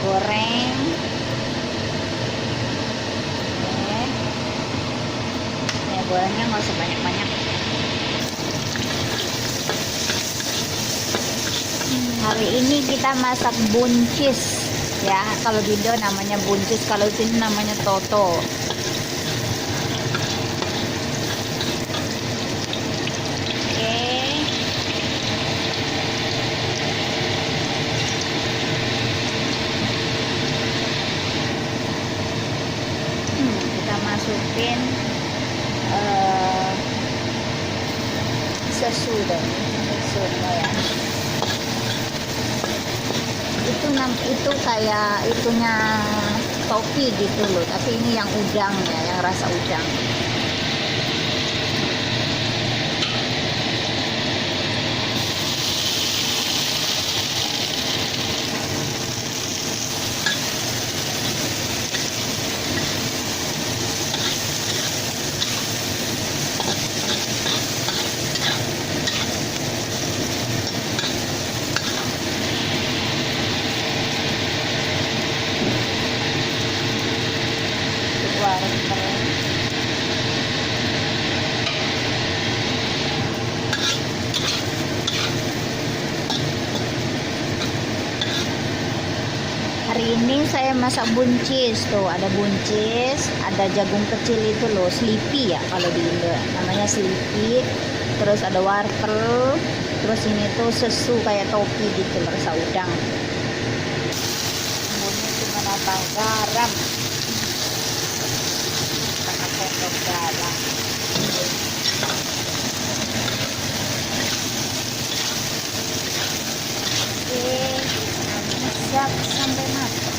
goreng. Oke. Ya, gorengnya nggak usah banyak-banyak. Hari ini kita masak buncis ya. Kalau di Indo namanya buncis, kalau di sini namanya toto. Kita masukin sesudah ya. Itu kayak itunya topi gitu loh, tapi ini yang udang ya, yang rasa udang. Hari ini saya masak buncis tuh, ada buncis, ada jagung kecil itu loh, selipi ya kalau di Indo namanya selipi, terus ada wortel, terus ini tuh sesu kayak topi gitu loh, rasa udang. Bumbunya cuma nambah garam, setengah sendok garam. Masak sampai matang.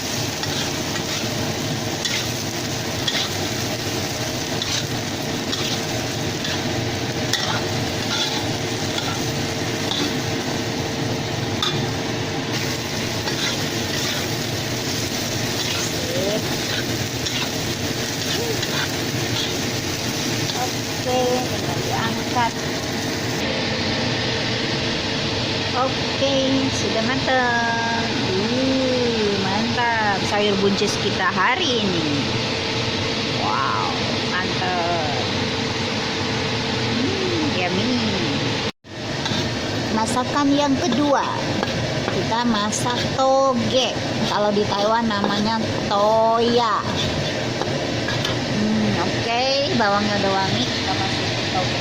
Oke, tinggal diangkat. Oke, sudah matang. Mantap sayur buncis kita hari ini. Wow, mantap. Yummy. Masakan yang kedua, kita masak toge. Kalau di Taiwan namanya toya. Oke, bawangnya udah wangi, kita masukin toge.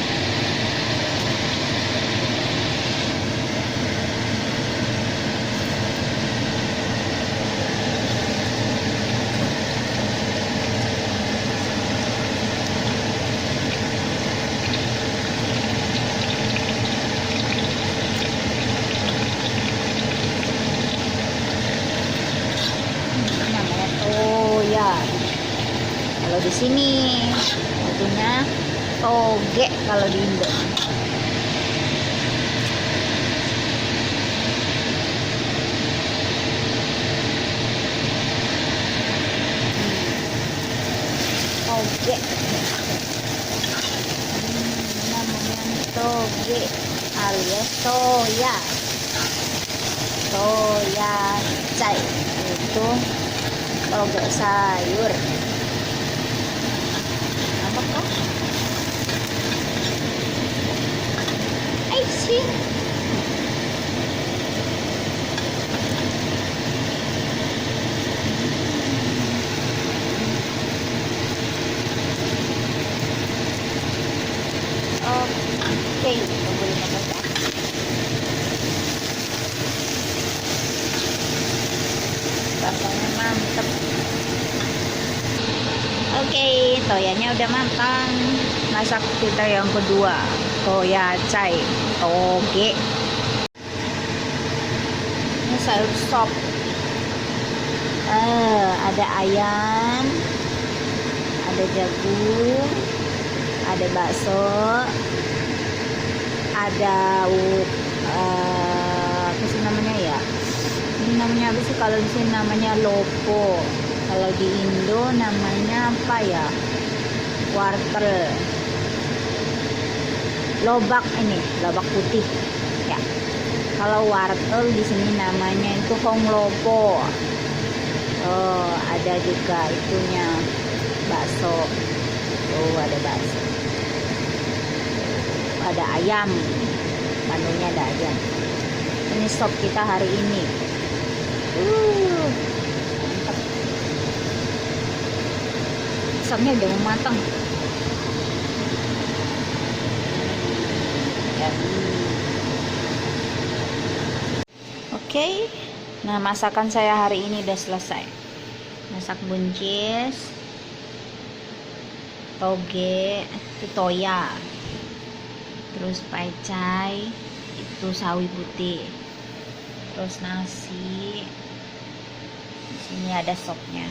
Kalau di sini artinya toge kalau di Indo. Toge. Namanya toge alias toya. Toya cai itu toge sayur. Sih. Oke, tunggu 15 ya. Rasanya mantep. Oke, toyanya udah matang. Masak kita yang kedua, toya cai, toge. Ini sayur sop. Ada ayam, ada jagung, ada bakso, ada apa sih namanya ya? Ini namanya apa sih kalau di sini namanya lopo. Kalau di Indo namanya apa ya? Wortel. Lobak ini, lobak putih. Ya. Kalau wortel di sini namanya itu honglopo. Oh, ada juga itunya, bakso. Oh, ada bakso. Ada ayam. Menunya ada ayam. Ini sop kita hari ini. Mantap. Sopnya udah mau matang. Ya. Oke. Nah, masakan saya hari ini udah selesai. Masak buncis, toge, itu toya. Terus pecai, itu sawi putih. Terus nasi. Di sini ada sopnya.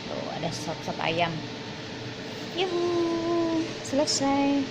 Tuh, ada sop ayam. Yuhu, selesai.